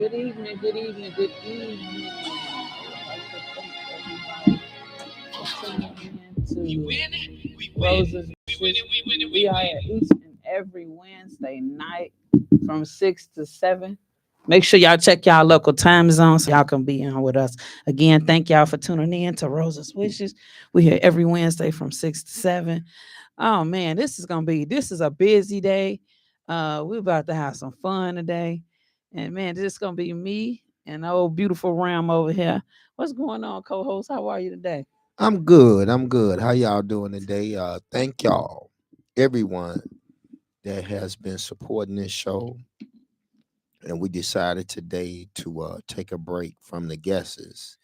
Good evening, good evening, good evening. I would like to thank everybody for tuning in to Rose's Wishes. We are here each and every Wednesday night from 6 to 7. Make sure y'all check y'all local time zone so y'all can be on with us. Again, thank y'all for tuning in to Rose's Wishes. We here every Wednesday from 6 to 7. Oh man, this is a busy day. We're about to have some fun today. And man, this is gonna be me and old beautiful Ram over here. What's going on, co-host? How are you today? I'm good. I'm good. How y'all doing today? Thank y'all, everyone that has been supporting this show. And we decided today to take a break from the guesses.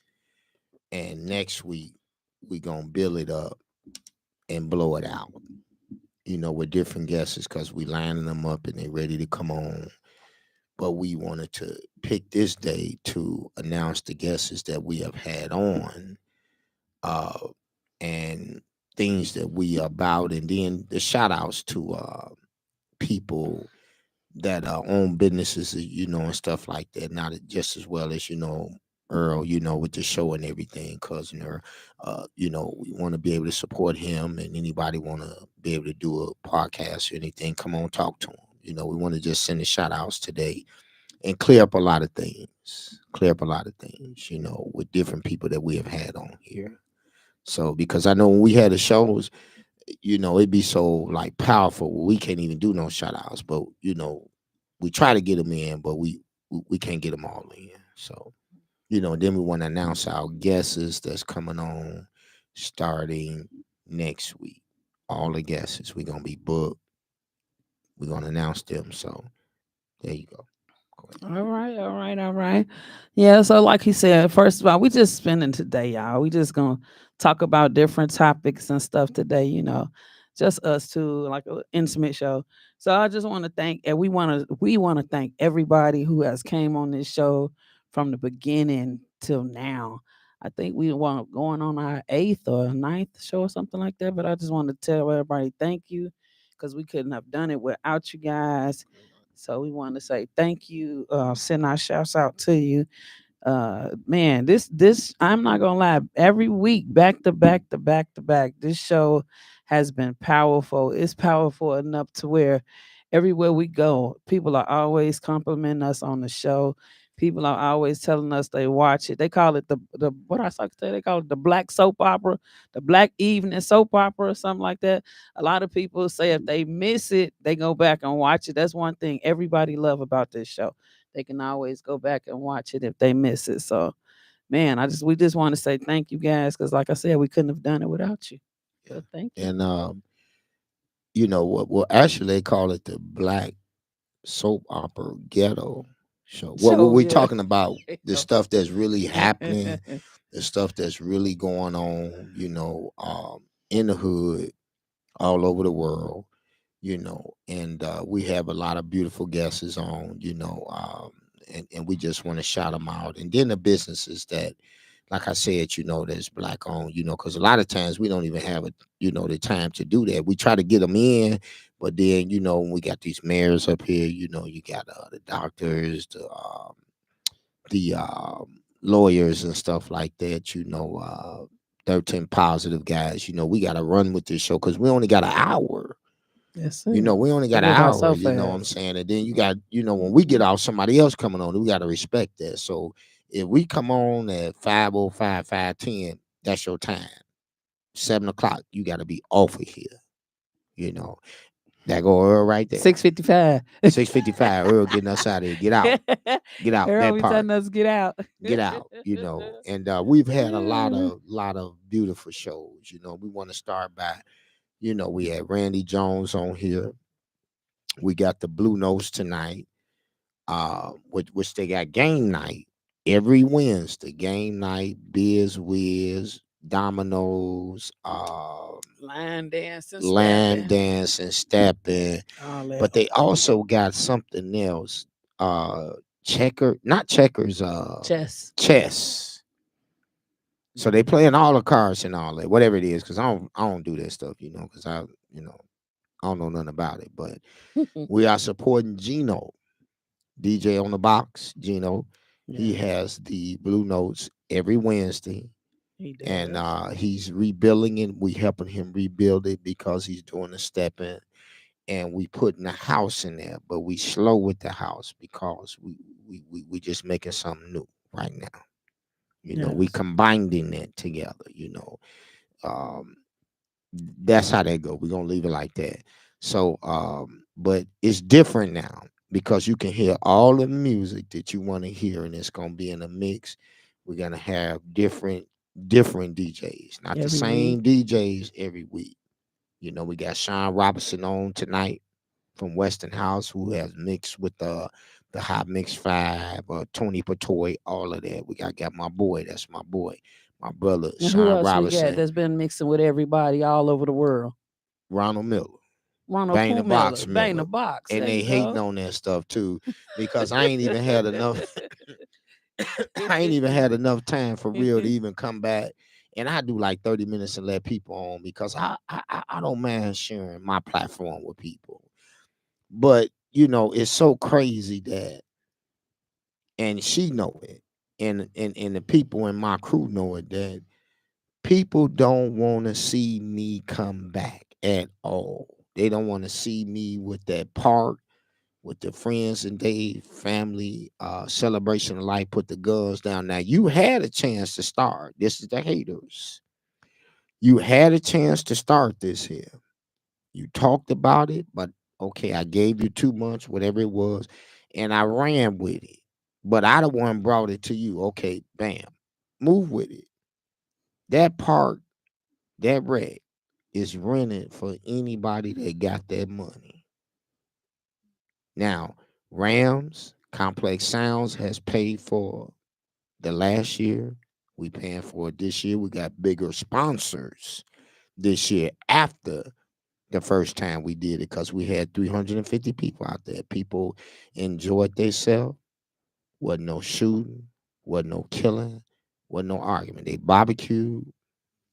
And next week, we going to build it up and blow it out, with different guesses because we lining them up and they ready to come on. But we wanted to pick this day to announce the guesses that we have had on. Uh, and things that we are about, and then the shout outs to people that own businesses, and stuff like that. Not just as well as Earl, with the show and everything, cousin Earl. We want to be able to support him, and anybody want to be able to do a podcast or anything, come on, talk to him. We want to just send the shout outs today and clear up a lot of things. With different people that we have had on here. So because I know when we had the shows, it'd be so like powerful. We can't even do no shout outs, but we try to get them in, but we can't get them all in. So, then we want to announce our guesses that's coming on starting next week. All the guesses. We're gonna be booked. We're gonna announce them. So there you go. All right, all right, all right. Yeah, so like he said, first of all, we just spending today, y'all. We just gonna talk about different topics and stuff today, just us two, like an intimate show. So I just want to thank, and we want to thank everybody who has came on this show from the beginning till now. I think we want going on our eighth or ninth show or something like that. But I just want to tell everybody thank you because we couldn't have done it without you guys. So we want to say thank you, send our shouts out to you. Man, this I'm not gonna lie, every week, back to back to back to back, this show has been powerful. It's powerful enough to where everywhere we go, people are always complimenting us on the show. People are always telling us they watch it. They call it the what I like to say. They call it the black soap opera, the black evening soap opera, or something like that. A lot of people say if they miss it, they go back and watch it. That's one thing everybody love about this show. They can always go back and watch it if they miss it. So, man, we just want to say thank you guys because, like I said, we couldn't have done it without you. Yeah. So, thank you. And what? Well, actually, they call it the Black Soap Opera Ghetto Show. What So, we yeah. talking about? The stuff that's really happening, the stuff that's really going on. In the hood, all over the world. And we have a lot of beautiful guests on. And we just want to shout them out. And then the businesses that, like I said, that's black owned, because a lot of times we don't even have the time to do that. We try to get them in, but then, when we got these mayors up here, you got the doctors, the lawyers and stuff like that, 13 positive guys, we got to run with this show because we only got an hour. Yes, We only It got an go by hour, so what I'm fast. saying? And then you got, when we get off, somebody else coming on, we got to respect that. So if we come on at 5:05, 5:10, that's your time. 7 o'clock, you got to be off of here. You know, that go Earl right there. 6:55. 6:55, Earl getting us out of here. Get out Earl that be part. telling us get out. Get out. And we've had a lot of beautiful shows. We want to start by, we had Randy Jones on here. We got the Blue Notes tonight. Which they got game night every Wednesday. Game night, Biz Wiz, Dominoes, Line line dancing, dance and stepping. all that. But they also got something else. Not checkers, Chess. chess. So they playing all the cards and all that, whatever it is, because I don't do that stuff, because I don't know nothing about it. But we are supporting Gino. DJ on the box, Gino. He Yes, has the Blue Notes every Wednesday, he and does. he's rebuilding it. We helping him rebuild it because he's doing the stepping, and we putting the house in there. But we slow with the house because we just making something new right now. We Yes, combining it together. Um, that's how that go. We're gonna leave it like that. So, but it's different now because you can hear all the music that you want to hear, and it's gonna be in a mix. We're gonna have different DJs, not the every week. same DJs every week. We got Sean Robinson on tonight from Weston House, who has mixed with the Hot Mix Five, Tony Patoy, all of that. Got my boy. That's my boy, my brother And who Sean else we got Robinson, that's been mixing with everybody all over the world? Ronald Miller. Ronald Bang the Pooh Miller, Box Bang the Miller. Box. And There they you hating go. on that stuff too, because I ain't even had enough I ain't even had enough time for real to even come back. And I do like 30 minutes and let people on because I don't mind sharing my platform with people. But it's so crazy that, and she know it, and the people in my crew know it, that people don't want to see me come back at all. They don't want to see me with that part with the friends and they family celebration of life, put the guns down. Now you had a chance to start. This is the haters. You had a chance to start this here. You talked about it, but okay, I gave you 2 months, whatever it was, and I ran with it. But I the one brought it to you. Okay, bam. Move with it. That part, that wreck is rented for anybody that got that money. Now, Rams, Complex Sounds has paid for the last year. We paying for it this year. We got bigger sponsors this year after the first time we did it because we had 350 people out there. People enjoyed themselves. Wasn't no shooting, wasn't no killing, wasn't no argument. They barbecued,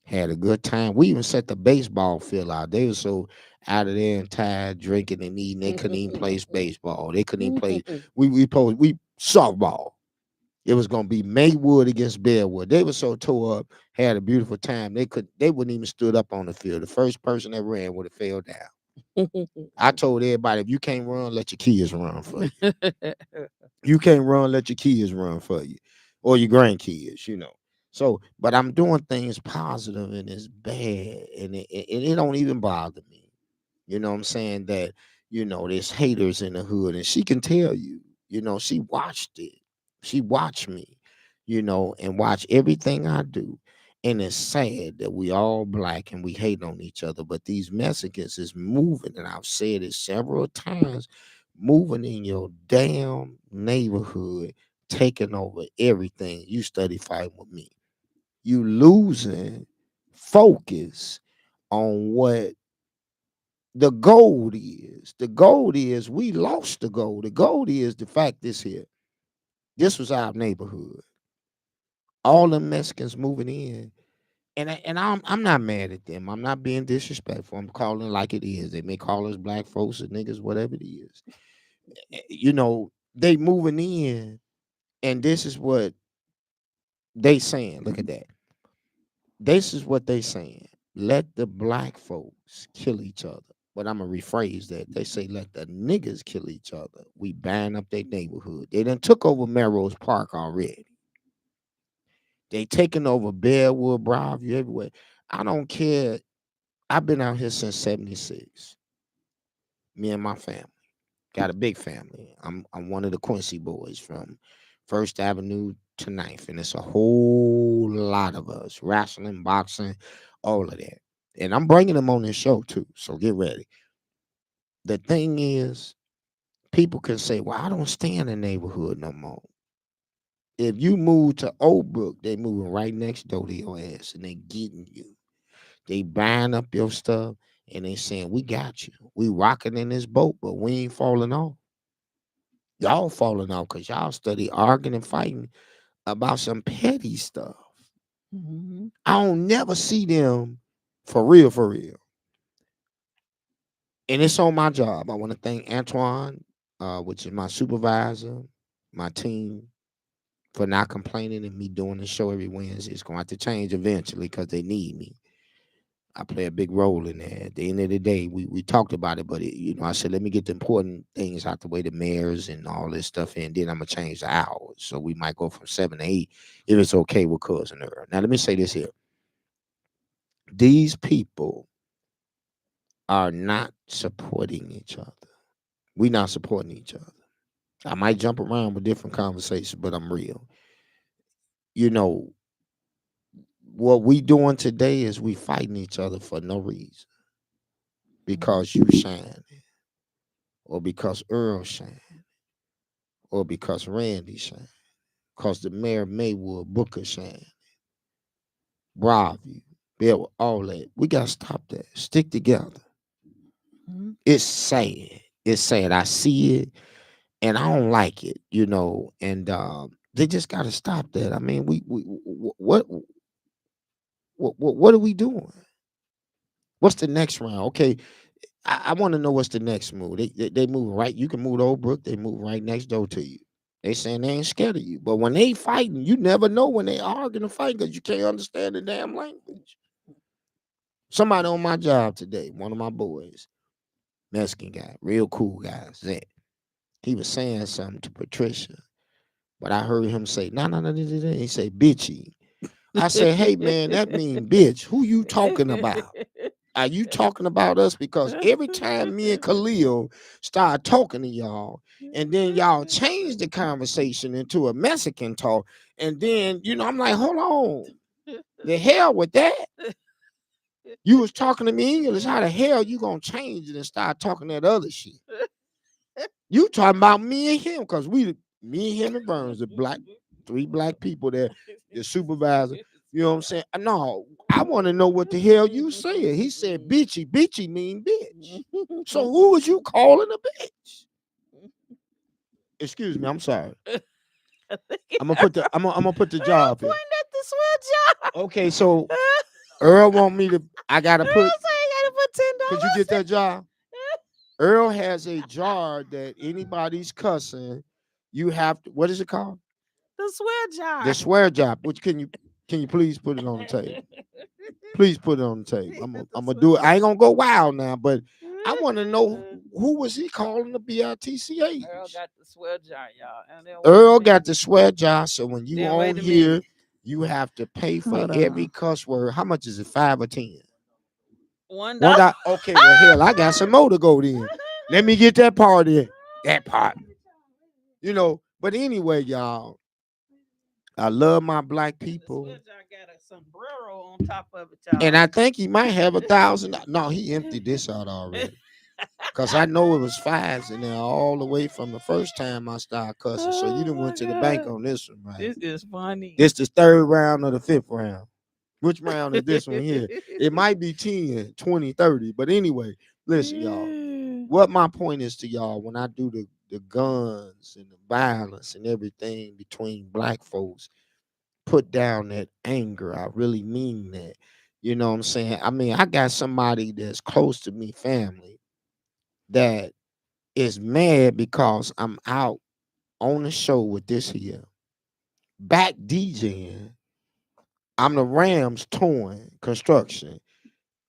had a good time. We even set the baseball field out. They were so out of there and tired, drinking and eating. They couldn't even play baseball. They couldn't even play. We softball. It was gonna be Maywood against Bearwood. They were so tore up, had a beautiful time. They wouldn't even stood up on the field. The first person that ran would have fell down. I told everybody, if you can't run, let your kids run for you. You can't run, let your kids run for you. Or your grandkids. So, but I'm doing things positive and it's bad. And it don't even bother me. You know what I'm saying? That, there's haters in the hood, and she can tell you, she watched it. She watched me, and watch everything I do. And it's sad that we all black and we hate on each other, but these Mexicans is moving, and I've said it several times, moving in your damn neighborhood, taking over everything. You study fighting with me. You losing focus on what the gold is. The gold is we lost the gold. The gold is the fact this here. This was our neighborhood. All the Mexicans moving in. And I'm not mad at them. I'm not being disrespectful. I'm calling it like it is. They may call us black folks or niggas, whatever it is. They moving in, and this is what they saying. Look at that. This is what they saying. Let the black folks kill each other. But I'm gonna rephrase that. They say let the niggas kill each other. We ban up their neighborhood. They done took over Melrose Park already. They taking over Bearwood, Broadview, everywhere. I don't care. I've been out here since '76. Me and my family. Got a big family. I'm one of the Quincy boys from First Avenue to Ninth, and it's a whole lot of us wrestling, boxing, all of that. And I'm bringing them on this show too, so get ready. The thing is, people can say, "Well, I don't stay in the neighborhood no more." If you move to Old Brook, they moving right next door to your ass, and they getting you. They buying up your stuff, and they saying, "We got you. We rocking in this boat, but we ain't falling off." Y'all falling off because y'all study arguing and fighting about some petty stuff. Mhm. I don't never see them for real, for real. And it's on my job. I want to thank Antoine. which is my supervisor, my team, for not complaining and me doing the show every Wednesday. It's going to have to change eventually because they need me. I play a big role in that. At the end of the day, we talked about it, but I said, let me get the important things out the way, the mayors and all this stuff, and then I'm gonna change the hours. So we might go from 7 to 8 if it's okay with Cousin Earl. Now let me say this here: these people are not supporting each other. We not supporting each other. I might jump around with different conversations, but I'm real. You know what we doing today is we fighting each other for no reason because you shine or because Earl shine or because Randy shine, because the mayor of Maywood, Booker shine, Broadview, Bill, all that. We gotta stop that. Stick together. Mhm. It's sad. It's sad. I see it and I don't like it, and they just gotta stop that. I mean, what are we doing? What's the next round? Okay, I want to know what's the next move. They move right. You can move to Old Brook. They move right next door to you. They saying they ain't scared of you, but when they fighting, you never know when they arguing and fighting because you can't understand the damn language. Somebody on my job today, one of my boys, Mexican guy, real cool guy, Zach. He was saying something to Patricia, but I heard him say, no, no, no, no, no, no. He say, bitchy. I said, hey man, that mean bitch. Who you talking about? Are you talking about us? Because every time me and Khalil start talking to y'all, and then y'all change the conversation into a Mexican talk, and then I'm like, hold on, the hell with that. You was talking to me English. How the hell you gonna change it and start talking that other shit? You talking about me and him? Because me and him and Burns, three black people there, the supervisor. You know what I'm saying? No, I want to know what the hell you said. He said, bitchy. Bitchy mean bitch. So who was you calling a bitch? Excuse me, I'm sorry. I'm gonna put the jaw up here. Pointing at the swell jar. Okay, so Earl want me to I gotta Earl put say you gotta put could you get $10. that jar? Earl has a jar that anybody's cussing, you have to, what is it called? The swell The jar. swear jar. Which can you please put it on the table? Please put it on the table. I'm gonna The I'm gonna swear do it. I jar. ain't gonna go wild now, but I want to know who was he calling the BITCH? Earl got the swell jar, y'all. And then wait a Earl got minute. the swear jar, so when you Then on wait a here, minute. you have to pay for Hold every on. cuss word. How much is it? 5 or 10? $1. One dollar. Okay, well hell, I got some more to go then. Let me get that part in. That part. But anyway, y'all, I love my black And the swell people. jar got a sombrero on top of it, And y'all. I think he might have 1,000. No, he emptied this out already. Cause I know it was fives in there all the way from the first time I started cussing. So you Oh done my went to the bank god. on this one, right? This is funny. This the third round or the fifth round. Which round is this one here? It might be 10, 20, 30. But anyway, listen, y'all. Yeah. What my point is to y'all when I do the guns and the violence and everything between black folks, put down that anger. I really mean that. You know what I'm saying? I mean, I got somebody that's close to me, family, that is mad because I'm out on the show with this here. Back DJing. I'm the Rams towing construction.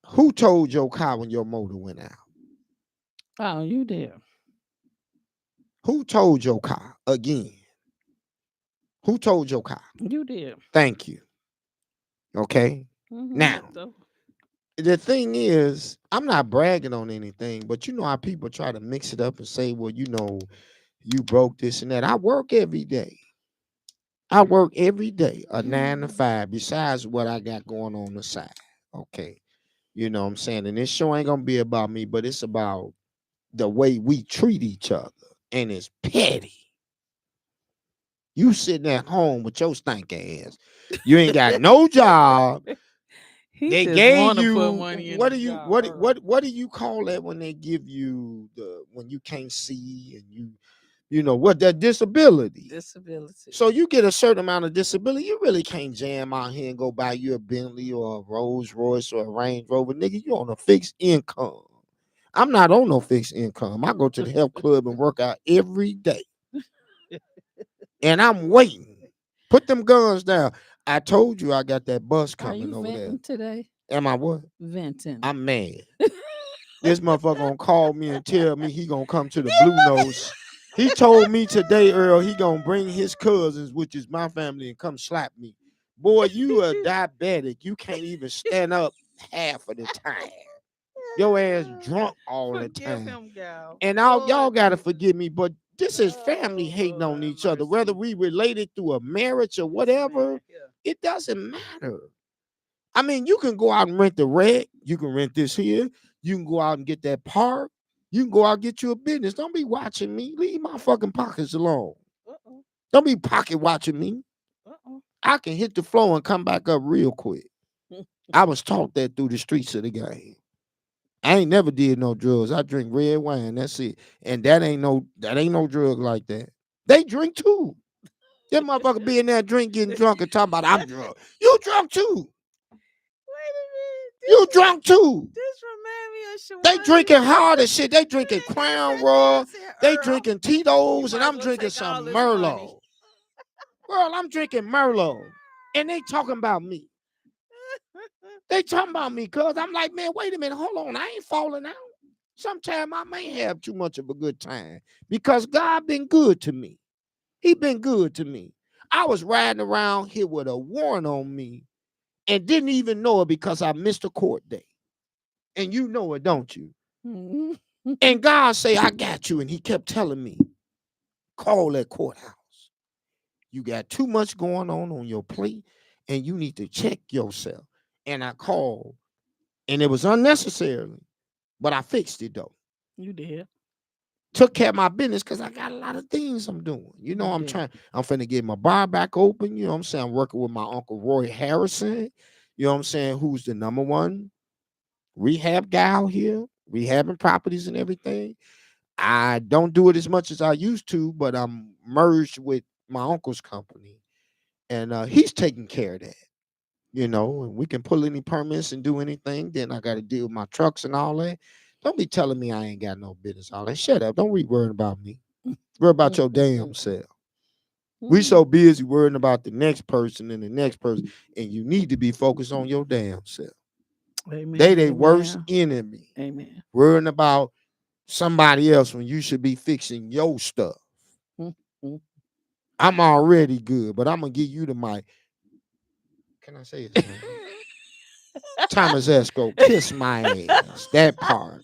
Who told your car when your motor went out? Oh, you did. Who told your car again? Who told your car? You did. Thank you. Okay. Mm-hmm. Now, the thing is, I'm not bragging on anything, but you know how people try to mix it up and say, well, you broke this and that. I work every day. I work every day, a 9 to 5, besides what I got going on the side. Okay. You know what I'm saying? And this show ain't gonna be about me, but it's about the way we treat each other. And it's petty. You sitting at home with your stank ass. You ain't got no job. He They just gave want to put you money in what the do you jar, what Earl. what what do you call that when they give you the when you can't see and you know what that disability. Disability. So you get a certain amount of disability, you really can't jam out here and go buy you a Bentley or a Rolls Royce or a Range Rover. Nigga, you on a fixed income. I'm not on no fixed income. I go to the health club and work out every day. And I'm waiting. Put them guns down. I told you I got that bus Are coming you over there. venting today? Am I what? Venting. I'm mad. This motherfucker gonna call me and tell me he gonna come to the Blue Nose. He told me today, Earl, he gonna bring his cousins, which is my family, and come slap me. Boy, you a diabetic. You can't even stand up half of the time. Your ass drunk all the Forgive time. him, gal. And y'all gotta forgive me, but this is family hating on each other. Whether we related through a marriage or whatever, it doesn't matter. I mean, you can go out and rent the red. You can rent this here. You can go out and get that park. You can go out and get you a business. Don't be watching me. Leave my fucking pockets alone. Uh-oh. Don't be pocket watching me. Uh-oh. I can hit the floor and come back up real quick. I was taught that through the streets of the game. I ain't never did no drugs. I drink red wine. That's it. And that ain't no drug like that. They drink too. That motherfucker be in there drink, getting drunk, and talking about I'm drunk. You drunk too. Wait a minute. You drunk too. This remind me of They Shawana. drinking hard as shit. They drinking Crown Royal. They drinking Tito's, and I'm drinking some Merlot. Girl, I'm drinking Merlot. And they talking about me. They talking about me, cuz I'm like, man, wait a minute, hold on. I ain't falling out. Sometimes I may have too much of a good time because God been good to me. He been good to me. I was riding around here with a warrant on me and didn't even know it because I missed a court date. And you know it, don't you? And God say, I got you. And he kept telling me, call that courthouse. You got too much going on your plate and you need to check yourself. And I called and it was unnecessary, but I fixed it though. You did. Took care of my business because I got a lot of things I'm doing. You know, I'm finna get my bar back open. You know what I'm saying? I'm working with my Uncle Roy Harrison, you know what I'm saying, who's the number one rehab guy out here, rehabbing properties and everything. I don't do it as much as I used to, but I'm merged with my uncle's company. And he's taking care of that. You know, and we can pull any permits and do anything. Then I got to deal with my trucks and all that. Don't be telling me I ain't got no business. All that. Shut up. Don't be worrying about me. Worry about your damn self. We so busy worrying about the next person and the next person, and you need to be focused on your damn self. Amen. They worst enemy. Amen. Worrying about somebody else when you should be fixing your stuff. I'm already good, but I'm gonna give you the mic. Can I say his name? Thomas Esco, kiss my ass. That part.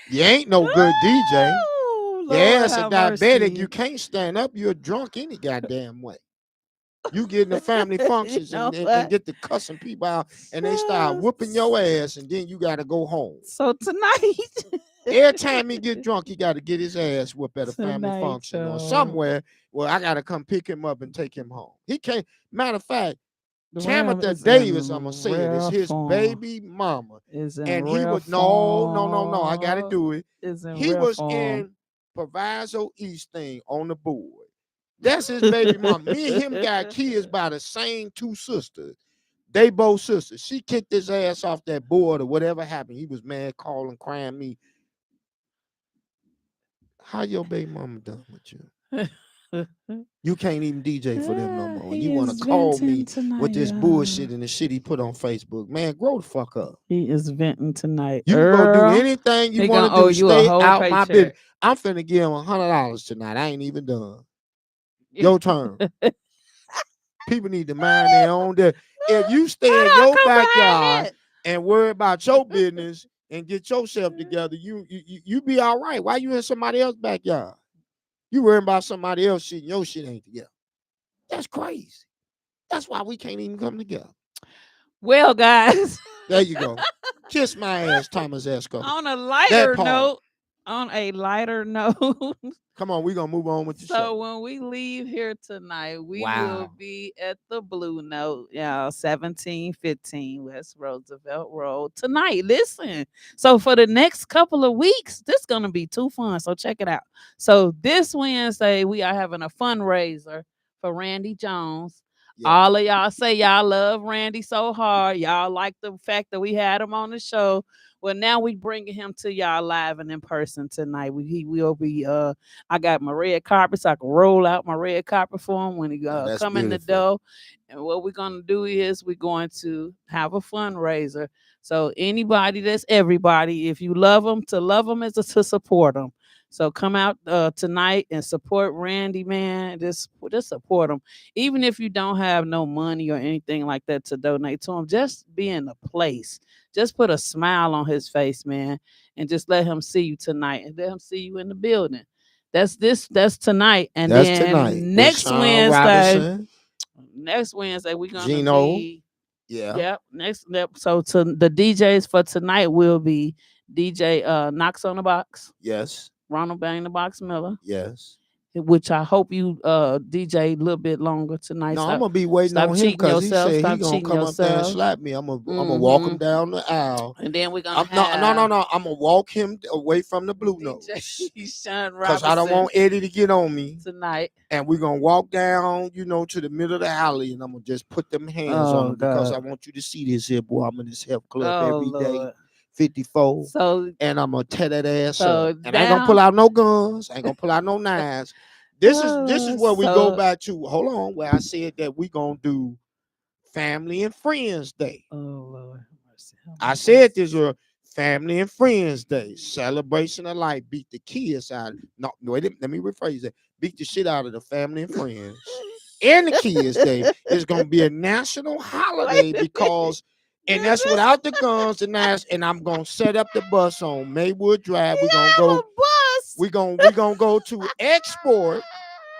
You ain't no good DJ. Your ass a diabetic. You can't stand up. You're drunk any goddamn way. You get in the family functions and get to cussing people out, and they start whooping your ass, and then you got to go home. So tonight, every time he get drunk, he got to get his ass whooped at a family function or somewhere. Well, I got to come pick him up and take him home. He can't. Matter of fact, Tamitha Davis, I'm gonna say it, is his baby mama, and he would no. I got to do it. He was in Proviso East thing on the board. That's his baby mama. Me and him got kids by the same two sisters. They both sisters. She kicked his ass off that board or whatever happened. He was mad, calling, crying me. How your baby mama done with you? You can't even DJ for them no more. And you want to call me tonight, with this bullshit and the shit he put on Facebook. Man, grow the fuck up. He is venting tonight. You can go do anything you want to do. Stay out my business. I'm finna give him $100 tonight. I ain't even done. Your turn. People need to mind their own. If you stay in your backyard and worry about your business and get yourself together, you be all right. Why you in somebody else's backyard? You worrying about somebody else shit and your shit ain't together. That's crazy. That's why we can't even come together. Well, guys. There you go. Kiss my ass, Thomas Esco. On a lighter note. On a lighter note. Come on, we're going to move on with the show. So when we leave here tonight, we will be at the Blue Note, 1715 West Roosevelt Road tonight. Listen, so for the next couple of weeks, this is going to be too fun. So check it out. So this Wednesday, we are having a fundraiser for Randy Jones. Yeah, All of y'all say y'all love Randy so hard. Y'all like the fact that we had him on the show. Well, now we bringing him to y'all live and in person tonight. He will be. I got my red carpet, so I can roll out my red carpet for him when he oh, that's come in the beautiful. door. And what we're gonna do is we're going to have a fundraiser. So anybody, that's everybody. If you love them is to support them. So come out tonight and support Randy, man. Just support him, even if you don't have no money or anything like that to donate to him. Just be in the place. Just put a smile on his face, man, and just let him see you tonight, and let him see you in the building. That's tonight, and That's tonight then with Sean Robinson, next Wednesday we're gonna Gino. be. Yeah. Yep. So to the DJs for tonight will be DJ Knox on the Box, Yes. Ronald Bang the Box Miller, Yes. which I hope you DJ a little bit longer tonight. No, I'm gonna be waiting on him Cheating because he yourself. said he Stop gonna cheating come up there and yourself. slap me. I'm gonna walk him Mm-hmm. down the aisle. And then we're gonna I'm no no no have no. I'm gonna walk him away from the blue DJ nose Sean because I don't Robinson want Eddie to get on me. tonight. And we're gonna walk down, to the middle of the alley, and I'm gonna just put them hands on Oh him because I God. want you to see this here, boy. I'm in this health club Oh every day, Lord. 54, So and I'm gonna tear that ass up. so And I ain't gonna pull now out no guns. I ain't gonna pull out no knives. This is where we go so back to. Hold on, where I said that we gonna do Family and Friends Day. oh Lord have mercy. Help I me, said Jesus. this was Family and Friends Day, celebration of life. Beat the kids out. No, wait, let me rephrase that. Beat the shit out of the family and friends. And the Kids Day is gonna be a national Wait holiday a minute. because, and that's without the guns and knives. And I'm gonna set up the bus on Maywood Drive. We're You gonna have a go. bus. We gonna go to Export.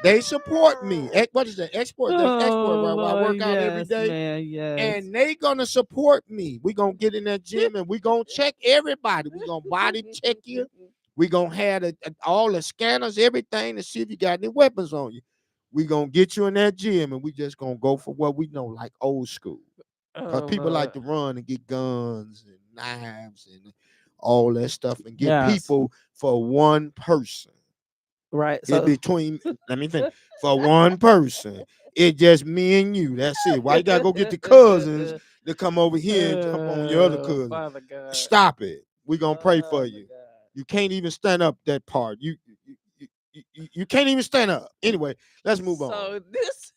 They support me. What is that? Export. That's Export, Oh where I Lord, work out every yes, day, man, yes. and they gonna support me. We gonna get in that gym and we gonna check everybody. We gonna body check you. We gonna have all the scanners, everything, to see if you got any weapons on you. We gonna get you in that gym and we just gonna go for what we know, like old school. Cause Oh people like Lord. to run and get guns and knives and all that stuff and get Yes. people for one person. Right. It So between let me think for one person. It just me and you. That's it. Why you gotta go get the cousins to come over here and jump on your other cousin? Father God. Stop it. We gonna pray for Father you. God. You can't even stand up that part. You can't even stand up. Anyway, let's move on. So this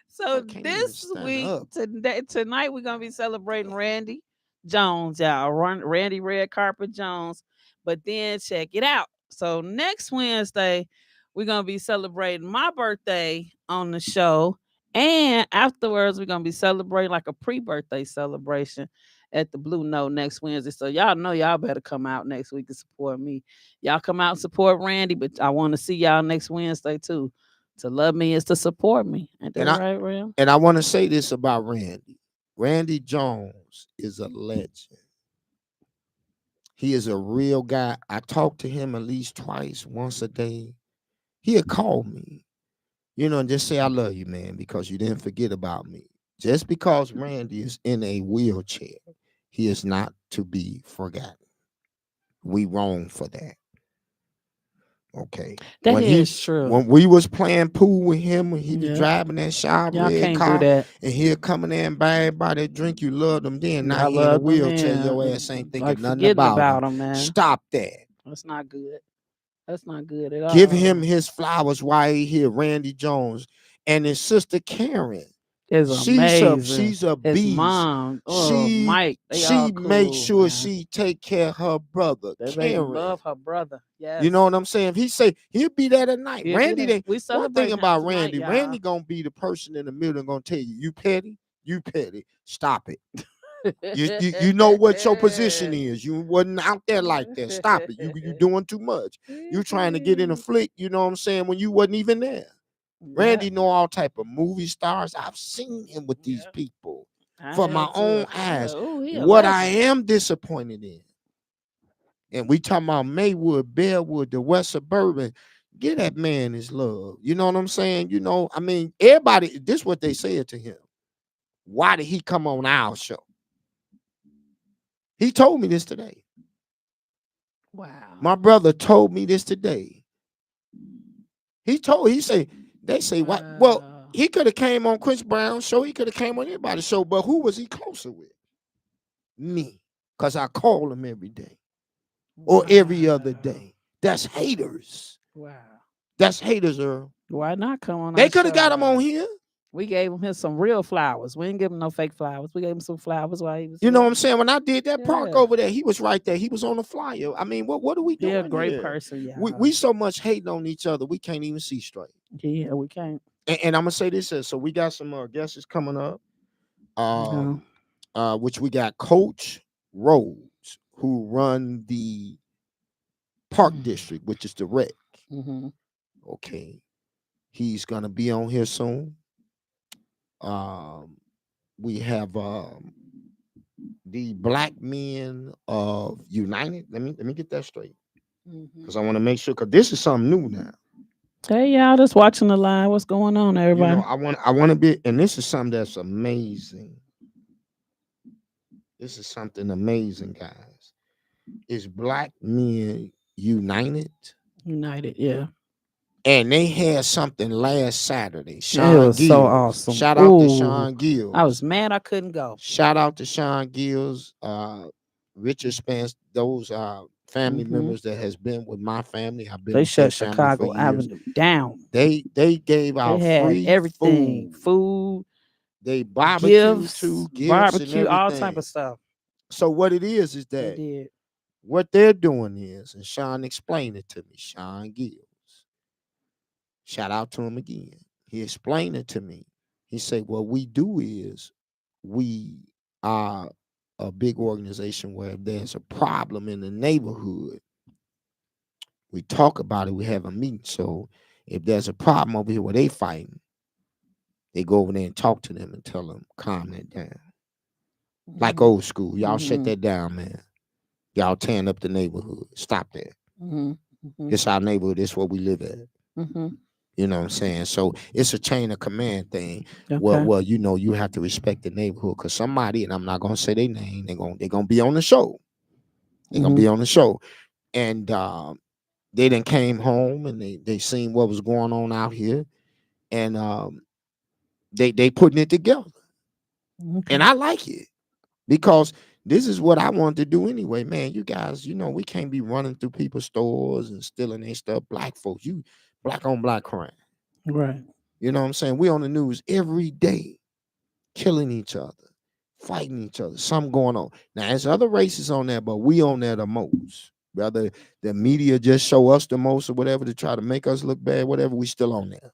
so I can't even this stand week up. tonight we're gonna be celebrating Randy Jones, y'all. Randy Red Carpet Jones. But then check it out. So next Wednesday, we're gonna be celebrating my birthday on the show. And afterwards, we're gonna be celebrating like a pre-birthday celebration at the Blue Note next Wednesday. So y'all know y'all better come out next week to support me. Y'all come out and support Randy, but I want to see y'all next Wednesday too. To love me is to support me. Ain't that And I right, Real? and I want to say this about Randy. Randy Jones is a legend. He is a real guy. I talk to him at least twice, once a day. He'll call me, and just say, I love you, man, because you didn't forget about me. Just because Randy is in a wheelchair, he is not to be forgotten. We wrong for that. Okay. That is true. When we was playing pool with him, when he was Yeah. driving that Y'all Chevrolet can't do car, that. and he'll come in there and buy everybody a drink, you loved him then. Now Y'all he in a love them wheelchair, then. your ass ain't Like thinking nothing forgetting about him. about them, man. Stop that. That's not good. That's not good at Give him all. his flowers while he here, Randy Jones. And his sister Karen. It's amazing. She's a His beast. mom, She Mike, they all she makes cool, sure man. she take care of her brother, They Karen. love her brother. You know Yes. what I'm saying? If he say he'll be there tonight. He'll be Randy, there. they We one thing celebrating him about tonight, Randy, y'all. Randy gonna be the person in the middle and gonna tell you, you petty, you petty. Stop it. You know what your position is. You wasn't out there like that. Stop it. You doing too much. You trying to get in a flick, you know what I'm saying, when you wasn't even there. Yep. Randy know all type of movie stars. I've seen him with these Yep. people I for my have own too. I'm like, eyes. oh, he a What I legend. am disappointed in, and we talking about Maywood, Bellwood, the West Suburban, get that man his love. You know what I'm saying? I mean, everybody, this what they said to him. Why did he come on our show? He told me this today. Wow. My brother told me this today. He say, they say, what? Well, Wow. He could have came on Chris Brown's show. He could have came on anybody's show. But who was he closer with? Me. Because I call him every day or every other Wow. day. That's haters. Wow. That's haters, Earl. Why not come on They our could have show, got him on y'all? here. We gave him some real flowers. We didn't give him no fake flowers. We gave him some flowers while he was You know here. what I'm saying? When I did that park Yeah. over there, he was right there. He was on the flyer. I mean, what are we He a doing great here? person, We y'all. we so much hating on each other, we can't even see straight. Yeah, we can't. And I'm gonna say this so we got some guests coming up. No. Which we got Coach Rhodes, who run the Park District, which is the rec. Mm-hmm. Okay. He's gonna be on here soon. We have the Black Men of United. Let me get that straight. Because I want to make sure, because this is something new now. Hey, y'all, just watching the live. What's going on, You everybody? know, I want to be, and this is something that's amazing. This is something amazing, guys. It's Black Men United. United, yeah. And they had something last Saturday. It Sean was so Gills. awesome. Shout out to Ooh, Sean Gills. I was mad I couldn't go. Shout out to Sean Gills, Richard Spence, those family members that has been with my family. I've been They with shut their family for Chicago years. Avenue down. They gave They out had free everything, food. They barbecue gifts, too, gifts and barbecue, all type everything. of stuff. So what it is They that did. what they're doing is, and Sean explained it to me, Sean Gills. Shout out to him again. He explained it to me. He said, what we do is we are a big organization where if there's a problem in the neighborhood, we talk about it, we have a meeting. So if there's a problem over here where they fighting, they go over there and talk to them and tell them, calm that down. Like old school. Y'all shut that down, man. Y'all tearing up the neighborhood. Stop that. It's our neighborhood. It's where we live at. You know what I'm saying? So it's a chain of command thing. Okay. Well, you know, you have to respect the neighborhood because somebody, and I'm not gonna say their name, they're gonna be on the show. They're gonna be on the show. And they then came home and they seen what was going on out here. And they putting it together. Okay. And I like it because this is what I wanted to do anyway, man. You guys, you know, we can't be running through people's stores and stealing their stuff. Black folks, you black on black crime. Right. You know what I'm saying? We on the news every day, killing each other, fighting each other, something going on. Now, there's other races on there, but we on there the most. Whether the media just show us the most or whatever to try to make us look bad, whatever, we still on there.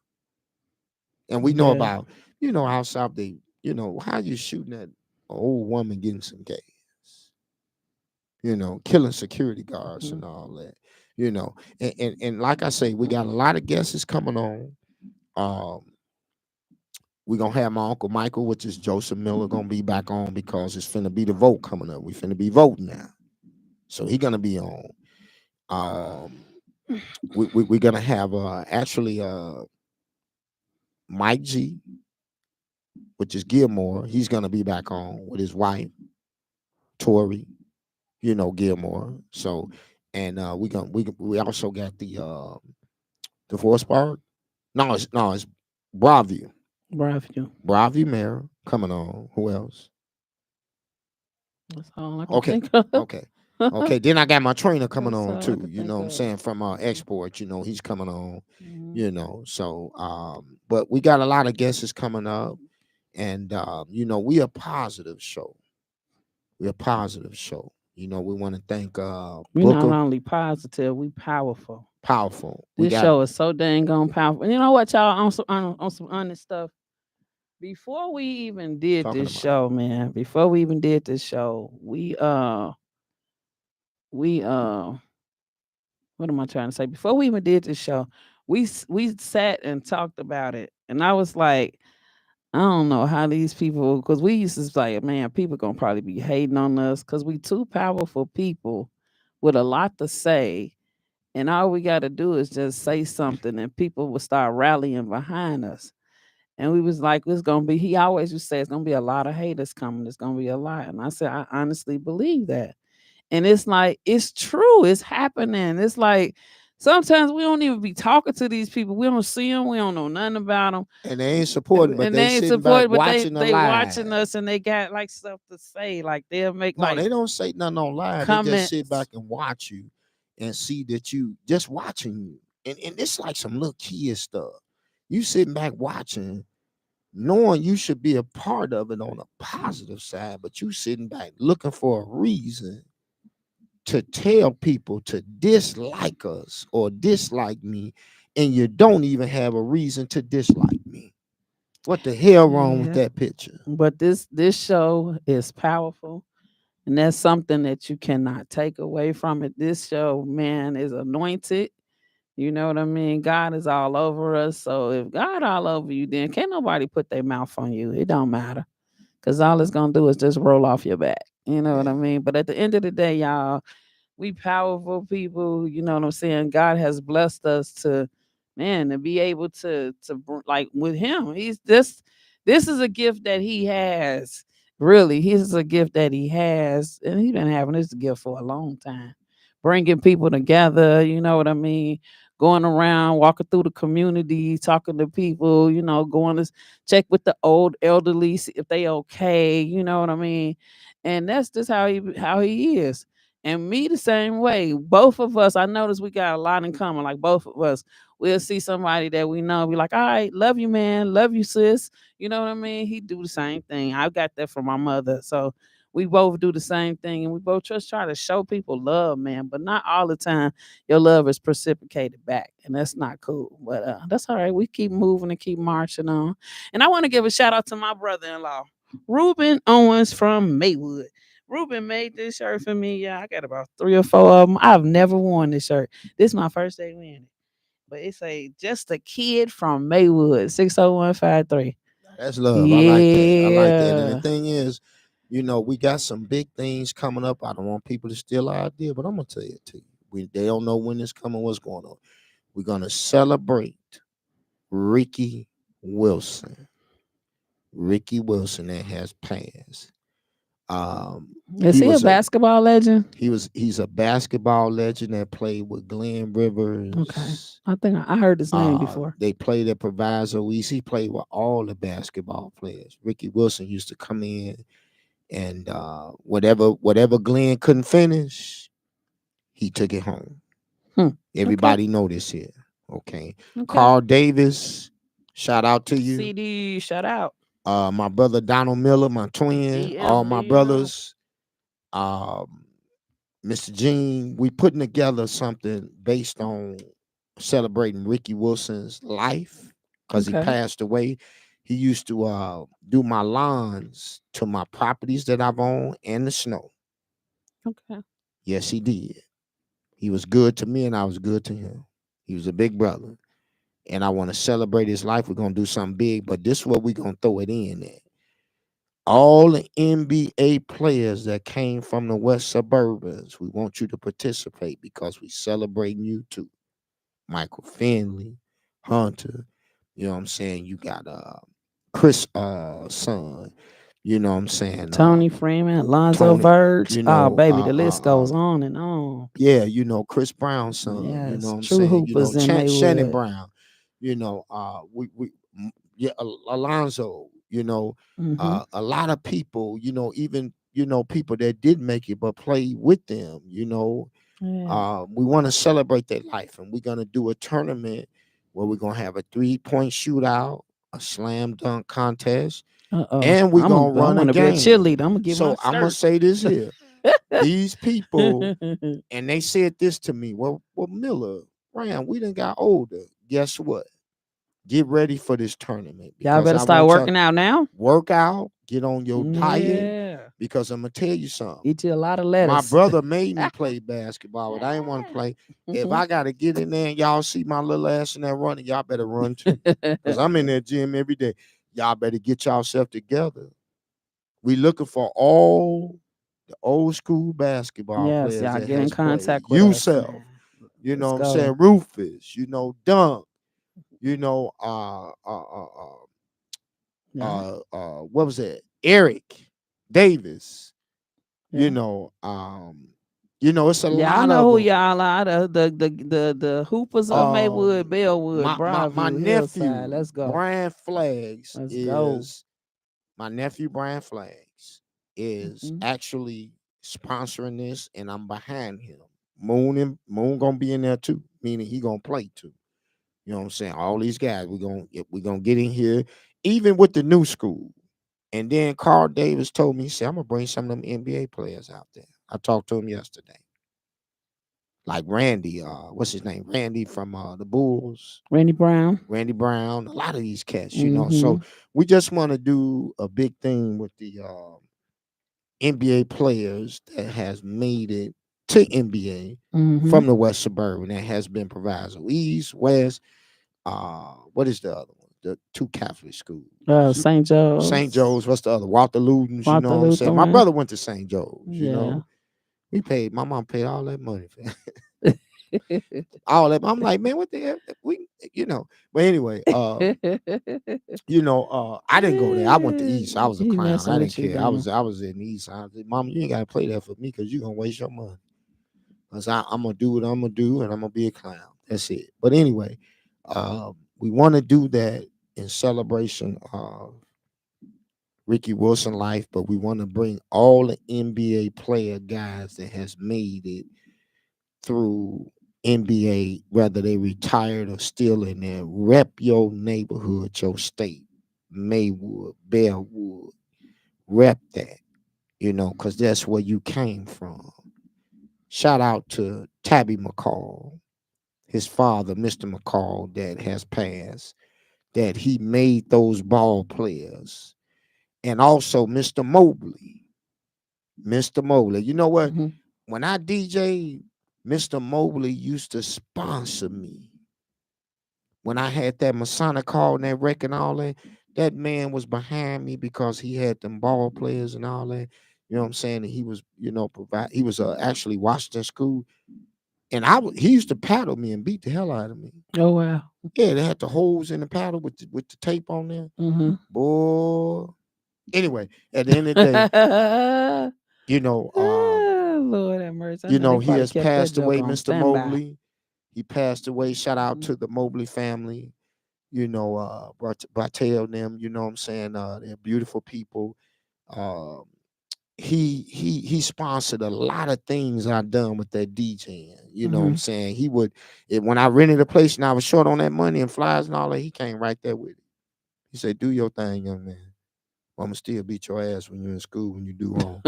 And we know about, you know, how South they, you know, how you shooting at an old woman getting some gas, you know, killing security guards and all that, you know. And like I say, we got a lot of guests coming on. We're gonna have my Uncle Michael, which is Joseph Miller, gonna be back on because it's finna be the vote coming up. We finna be voting now. So he gonna be on. We're gonna have actually Mike G, which is Gilmore. He's gonna be back on with his wife, Tori, you know, Gilmore. So and we also got the Forest Park. No, it's Broadview. Broadview Mayor coming on. Who else? That's all I can think of. Okay. Then I got my trainer coming on too. You know what I'm saying? From Export, you know, he's coming on. You know, so but we got a lot of guests coming up, and you know, we a positive show. We're a positive show. You know, we want to thank we're not only positive, we powerful. Powerful. This show is so dang on powerful. And you know what, y'all, on some honest stuff. Before we even did this show, man, we what am I trying to say? Before we even did this show, we sat and talked about it. And I was like, I don't know how these people, because we used to say, man, people gonna probably be hating on us because we two powerful people with a lot to say. And all we got to do is just say something and people will start rallying behind us. And we was like, it's going to be, he always used to say, it's going to be a lot of haters coming. It's going to be a lot. And I said, I honestly believe that. And it's like, it's true. It's happening. It's like Sometimes we don't even be talking to these people. We don't see them. We don't know nothing about them, And they ain't supporting, but and they they ain't sitting back supported. But they watching the they watching live. us, and they got like stuff to say. Like they'll make No, like they don't say nothing on live. They just sit comments. back and watch you and see that you just watching you. And it's like some little kid stuff. You sitting back watching, knowing you should be a part of it on a positive side, but you sitting back looking for a reason to tell people to dislike us or dislike me, and you don't even have a reason to dislike me. What the hell wrong with Yeah, that picture? but this show is powerful. And that's something that you cannot take away from it. This show, man, is anointed. You know what I mean? God is all over us. So if God all over you, then can't nobody put their mouth on you. It don't matter. Cause all it's gonna do is just roll off your back. You know what I Yeah. mean? But at the end of the day, y'all, we powerful people. You know what I'm saying? God has blessed us to, man, to be able like with Him. He's this. This is a gift that He has. Really, this is a gift that He has, and He's been having this gift for a long time, bringing people together. You know what I mean? Going around, walking through the community, talking to people. You know, going to check with the old elderly, see if they okay. You know what I mean? And that's just how he is. And me the same way. Both of us, I noticed we got a lot in common. Like both of us, we'll see somebody that we know, be like, all right, love you, man, love you, sis. You know what I mean? He do the same thing. I got that from my mother. So we both do the same thing, and we both just try to show people love, man. But not all the time your love is reciprocated back, and that's not cool. But that's all right. We keep moving and keep marching on. And I want to give a shout out to my brother-in-law, Ruben Owens from Maywood. Ruben made this shirt for me. Yeah, I got about 3 or 4 of them. I've never worn this shirt. This is my first day wearing it. But it's a just a kid from Maywood, 60153. That's love. I like that. I like that. And the Yeah. thing is, we got some big things coming up. I don't want people to steal our idea, but I'm gonna tell it to you. They don't know when it's coming, what's going on. We're gonna celebrate Ricky Wilson. Ricky Wilson that has passed. Is He he a was a basketball legend? he's a basketball legend that played with Glenn Okay. Rivers. I think I heard his name before. They played at Proviso East. He played with all the basketball players. Ricky Wilson used to come in and whatever Glenn couldn't finish, he took it home. Hmm. Okay. Everybody know this here. Okay. Okay. Carl Davis, shout out to you. CD, shout out. My brother Donald Miller, my twin, all my DMD. brothers. Um, Mr. Gene, we putting together something based on celebrating Ricky Wilson's life because he Okay. passed away. He used to do my lawns to my properties that I've owned and the snow. Okay. Yes, he did. He was good to me and I was good to him. He was a big brother. And I want to celebrate his life. We're going to do something big, but this is where we're going to throw it in at. All the NBA players that came from the West Suburbans, we want you to participate because we celebrating you too. Michael Finley, Hunter, you know what I'm saying? You got Chris son, you know what I'm saying? Tony Freeman, Alonzo Tony, Verge. you Oh, know, baby, the list goes on and on. yeah, Chris Brown's son, you know Yes. what I'm True saying? hoopers in Shannon Maywood. Brown, yeah, Alonzo, Mm-hmm. a lot of people, even people that did make it but play with them, Yeah. we want to celebrate their life, and we're gonna do a tournament where we're gonna have a 3-point shootout, a slam dunk contest, Uh-oh. and we're gonna I run a want to be a game. cheerleader. I'm gonna get my So I'm gonna shirt. say this here: these people, and they said this to me. Well, Miller, Ryan, we done got older. Guess what? Get ready for this tournament Y'all because better I start want y'all working out now. work out, get on your diet, Yeah. because I'm gonna tell you something. Eat you a lot of My lettuce. brother made me play basketball, but I didn't want to play. If I gotta get in there and y'all see my little ass in there running, y'all better run too. Cause I'm in that gym every day. Y'all better get yourself together. We looking for all the old school basketball Yes, players y'all that get in has played. contact with us, Yourself, man. you know Let's what I'm go. saying? Rufus, Dunk, you know, uh, uh, uh, uh, Yeah. what was it? Eric Davis, you Yeah. know, It's a Yeah, I lot know of who them. y'all are. The Hoopers of Maywood, Bellwood, My Broadview, Hillside. nephew Let's go. Brian Flags Let's go. is my nephew Brian Flags is Hmm. actually sponsoring this, and I'm behind him. Moon gonna be in there too, meaning he gonna play too. You know what I'm saying? All these guys, we gonna get in here, even with the new school. And then Carl Davis told me, he said, I'm gonna bring some of them NBA players out there. I talked to him yesterday. Like Randy, what's his name? Randy from the Bulls, Randy Brown. Randy Brown, a lot of these cats. So Hmm. we just want to do a big thing with the NBA players that has made it to NBA Hmm. from the West Suburban that has been proviso. East, West, what is the other one? The two Catholic schools. St. St. Joe's, Joe's, what's the other? Walter Ludens, you know Walter what I'm saying? My Lutheran. brother went to St. Joe's. Yeah. My mom paid all that money for all that. I'm like, man, what the hell? But anyway, I didn't go there. I went to East. I was a He clown. messing I didn't with you, care. I then. was I was in the East. I said, Mom, you ain't gotta play that for me because you're gonna waste your money. Because I'm gonna do what I'm gonna do and I'm gonna be a clown. That's it. But anyway, we want to do that in celebration of Ricky Wilson life, but we want to bring all the NBA player guys that has made it through NBA, whether they retired or still in there. Rep your neighborhood, your state, Maywood, Bellwood. Rep that, because that's where you came from. Shout out to Tabby McCall, his father, Mr. McCall, that has passed, that he made those ball players. And also Mr. Mobley. Mr. Mobley. You know what? Hmm. When I DJ, Mr. Mobley used to sponsor me. When I had that Masonic call and that record and all that, that man was behind me because he had them ball players and all that. You know what I'm saying? And he was, provide. He was actually Washington school, and he used to paddle me and beat the hell out of me. Oh wow. Yeah, they had the holes in the paddle with the tape on there. Hmm. Boy. Anyway, at the end of the day, you know, um, Lord have mercy. I know they he probably has kept that passed joke away, on Mr. standby. Mobley. He passed away. Shout out Hmm. to the Mobley family. Bartel and them, you know what I'm saying? They're beautiful people. Um, he sponsored a lot of things I done with that DJing. You know what I'm Hmm. saying? When I rented a place and I was short on that money and flies and all that, he came right there with it. He said, "Do your thing, young man. I'm gonna still beat your ass when you're in school when you do wrong."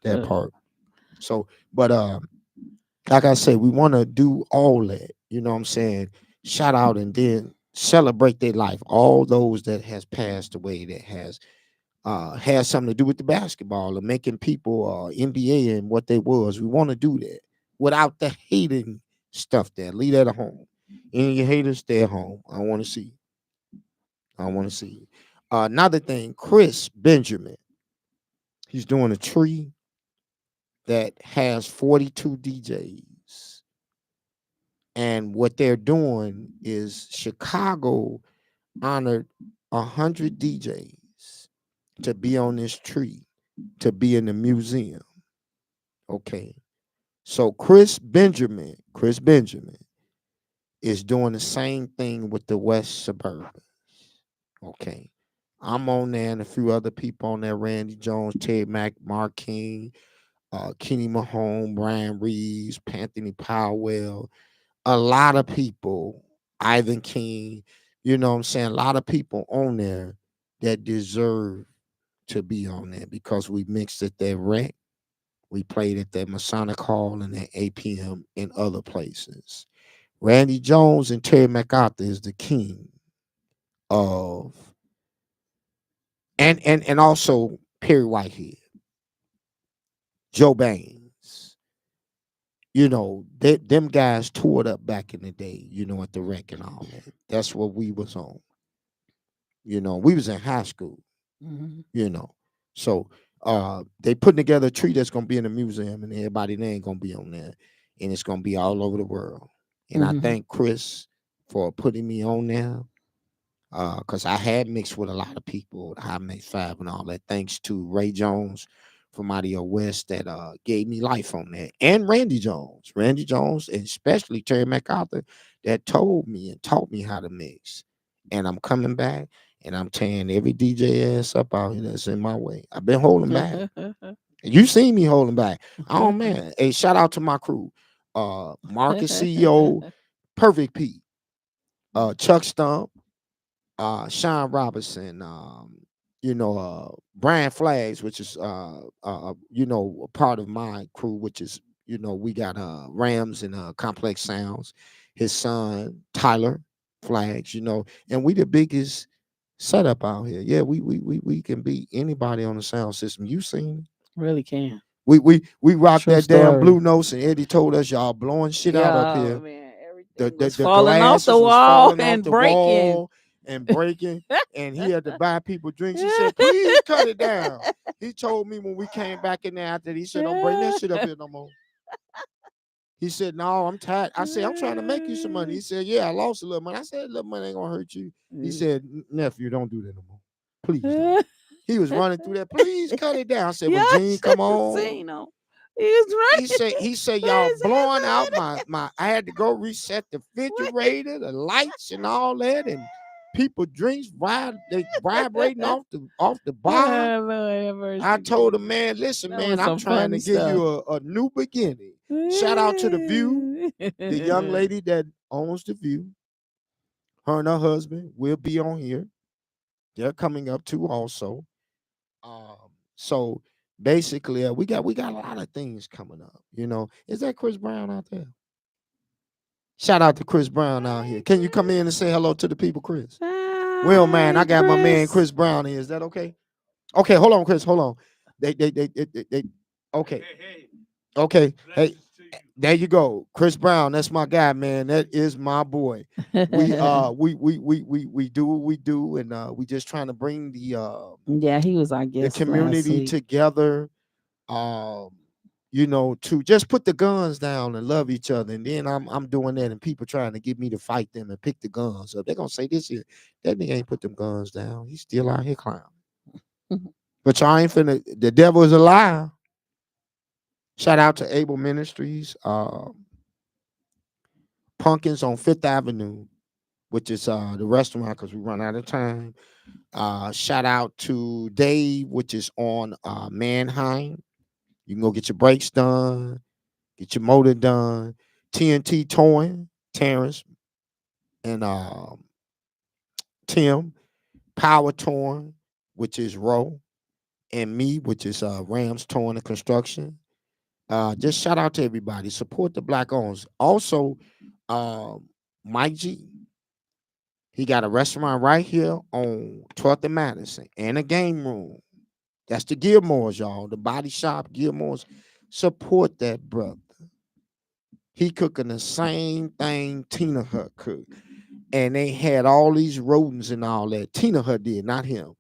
That part. So, but like I said, we want to do all that. You know what I'm saying? Shout out and then celebrate their life. All those that has passed away that has something to do with the basketball and making people NBA and what they was. We want to do that without the hating stuff there. Leave that at home. Any of your haters, stay at home. I want to see. I want to see. Another thing, Chris Benjamin. He's doing a tree that has 42 DJs. And what they're doing is Chicago honored 100 DJs to be on this tree, to be in the museum. Okay. So Chris Benjamin is doing the same thing with the West Suburban. Okay. I'm on there and a few other people on there, Randy Jones, Ted Mack, Mark King, Kenny Mahone, Brian Reeves, Anthony Powell, a lot of people, Ivan King, you know what I'm saying? A lot of people on there that deserve to be on there because we mixed at that rec. We played at that Masonic Hall and at APM and other places. Randy Jones and Terry MacArthur is the king of and also Perry Whitehead, Joe Baines. Them guys toured up back in the day, at the rec and all that. That's what we was on. We was in high school, Hmm. you know. So they putting together a tree that's gonna be in the museum and everybody there ain't gonna be on there. And it's gonna be all over the world. And I Hmm. thank Chris for putting me on there. Because I had mixed with a lot of people, I made five and all that, thanks to Ray Jones from Audio West that gave me life on that. And Randy Jones, and especially Terry MacArthur, that told me and taught me how to mix. And I'm coming back and I'm tearing every DJ ass up out here that's in my way. I've been holding back. You seen me holding back. Oh man. Hey, shout out to my crew. Marcus CEO, Perfect Pete, Chuck Stump, Sean Robinson, Brian Flags, which is a part of my crew, which is we got Rams and Complex Sounds, his son Tyler Flags, and we the biggest setup out here. Yeah, we can beat anybody on the sound system. You seen? Really can. We rocked True that damn story. Blue Notes, and Eddie told us y'all blowing shit out up Yeah, here. man, everything The was the falling off the glasses was wall falling off and the breaking. wall and breaking, and he had to buy people drinks. He said, "Please cut it down." He told me when we came back in there after that, he said, "Don't bring that shit up here no more." He said, "No, I'm tired." I said, "I'm trying to make you some money." He said, "Yeah, I lost a little money." I said, "Little money ain't gonna hurt you." He said, "Nephew, don't do that no more. Please don't." He was running through that. Please cut it down. I said, Yeah, "Well, I Gene, should come have on." seen him. He was He said y'all Please, blowing out my I had to go reset the refrigerator, the lights and all that, and people drinks they vibrating off the bar. Oh, Lord have I mercy, told him, Jesus. man, listen, That man, was I'm some trying to funny give stuff. you a new beginning. Shout out to the View, the young lady that owns the View. Her and her husband will be on here. They're coming up too also. So basically, we got a lot of things coming up. Is that Chris Brown out there? Shout out to Chris Brown out here. Hey, Can you come in and Chris. say hello to the people, Chris? Well, man, I Hi, got my man Chris. Chris Brown here. Is that okay? Okay, hold on, Chris. Hold on. They okay. Okay. Hey, there you go. Chris Brown, that's my guy, man. That is my boy. We do what we do, and we just trying to bring Yeah, he was our the guest last community week. together. Um, to just put the guns down and love each other. And then I'm doing that, and people trying to get me to fight them and pick the guns up. They're gonna say this here, that nigga ain't put them guns down. He's still out here clowning. But y'all ain't finna. The devil is a liar. Shout out to Able Ministries, Pumpkins on Fifth Avenue, which is the restaurant because we run out of time. Shout out to Dave, which is on Manheim. You can go get your brakes done, get your motor done. TNT Towing, Terrence and Tim. Power Towing, which is Roe, and me, which is Rams Towing and Construction. Just shout out to everybody. Support the black owns. Also, um, Mike G. He got a restaurant right here on 12th and Madison and a game room. That's the Gilmores, y'all. The body shop, Gilmores. Support that brother. He cooking the same thing Tina Hut cooked. And they had all these rodents and all that. Tina Hut did, not him.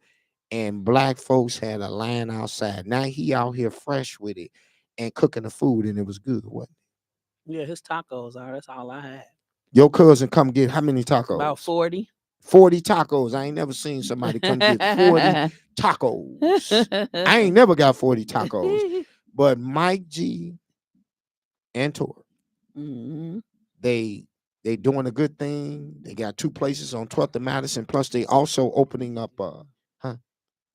And black folks had a line outside. Now he out here fresh with it and cooking the food, and it was good. What? Yeah, his tacos are. That's all I had. Your cousin come get how many About tacos? 40. 40 tacos. I ain't never seen somebody come get 40 tacos. I ain't never got 40 tacos. But Mike G and Tor, Mhm. they they doing a good thing. They got two places on 12th and Madison. Plus, they also opening up huh?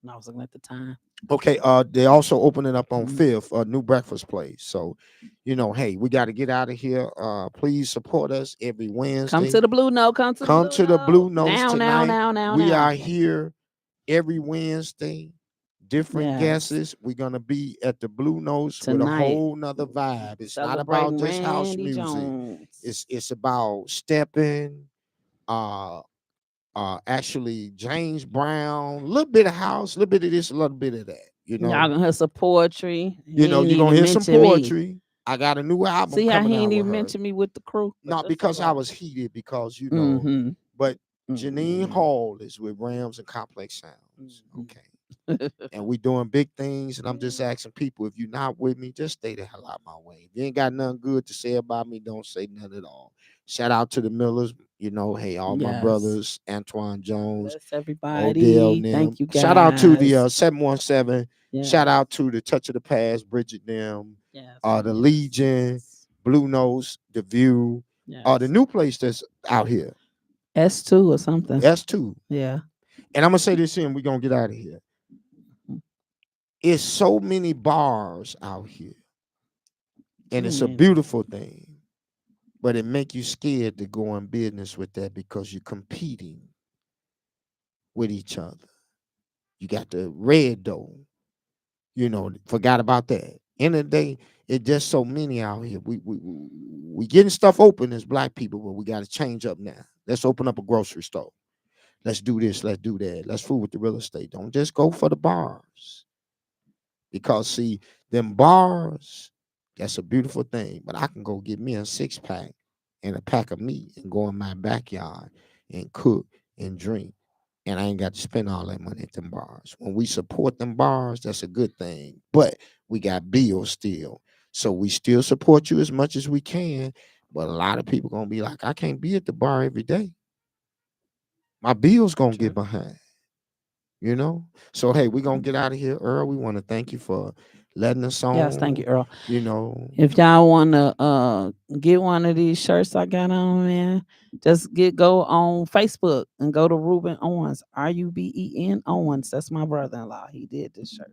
I was looking at the time. Okay, they also opening up on Mhm. 5th, a new breakfast place. So, hey, we got to get out of here. Please support us every Come Wednesday. to the Blue Note. Come to the Come Blue to the Note. Blue Notes Now, now, tonight. now, now, We now. are here every Wednesday. Different Yes. guesses. We're gonna be at the Blue Notes with a Tonight, whole nother vibe. It's not about celebrating just house Randy music. Jones. It's about stepping, uh actually James Brown, a little bit of house, a little bit of this, a little bit of that. Y'all gonna hear some poetry. He ain't You're gonna even hear some mention me. poetry. I got a new album See how coming he out ain't with even her. mention me with the crew, but Not that's all because I right. was heated, because Mm-hmm. but Janine Mm-hmm. Hall is with Rams and Complex Sounds. Okay. And we doing big things, and I'm just asking people, if you're not with me, just stay the hell out my way. If you ain't got nothing good to say about me, don't say nothing at all. Shout out to the Millers, hey, all my Yes. brothers, Antoine God Jones, bless Odell, everybody. and them. Thank you Shout out to the guys. 717 Shout Yes. out to the Touch of the Past, Bridget them, Yes. the Legion, Blue Notes, The View, the Yes. new place that's out here, S2 or something. S2. Yeah. And I'm gonna say this here, and we're gonna get out of here. It's so many bars out here, and Too it's a many. beautiful thing, but it make you scared to go in business with that because you're competing with each other. You got the red door, forgot about that. End of the day, it's just so many out here. We getting stuff open as black people, but we got to change up now. Let's open up a grocery store. Let's do this. Let's do that. Let's fool with the real estate. Don't just go for the bars. Because see, them bars, that's a beautiful thing. But I can go get me a 6-pack and a pack of meat and go in my backyard and cook and drink. And I ain't got to spend all that money at them bars. When we support them bars, that's a good thing. But we got bills still. So we still support you as much as we can. But a lot of people gonna be like, I can't be at the bar every day. My bills gonna get behind. So hey, we're gonna get out of here, Earl. We want to thank you for letting us Yes, thank you, on. Earl. You know, If y'all want to get one of these shirts I got on, man, just go on Facebook and go to Ruben Owens, Ruben Owens. That's my brother-in-law. He did this shirt.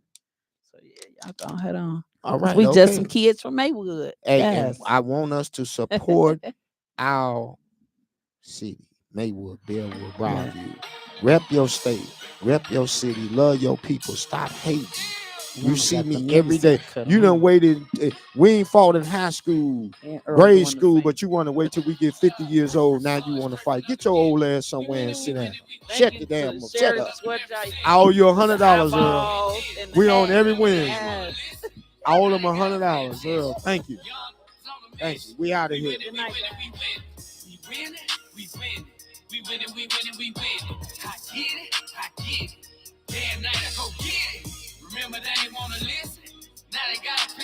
So yeah, y'all go ahead on. all 'Cause right, we just some okay. kids from Maywood. Hey, and Yes. I want us to support our city, Maywood, Bellwood, Yeah. Broadview. Rep your state, rep your city, love your people. Stop hating. You Mama see got the me every day. music cut You done on. waited. We ain't fought in high school, And Earl grade doing the school, same. but you want to wait till we get 50 years old. Now you want to fight. Get your old ass somewhere and sit down. Thank Shut you the to damn up. Shut Sherry up. Sweatshop I owe you with the $100, Earl. eyeballs and the We on hat. every Wednesday. Yes. I owe them $100, Earl. Thank you. Thank you. We out of here. Good night, guys. We win it, we win it. We win it, we win it, we win it. I get it, I get it. Damn night I go get it. Remember they ain't wanna listen. Now they gotta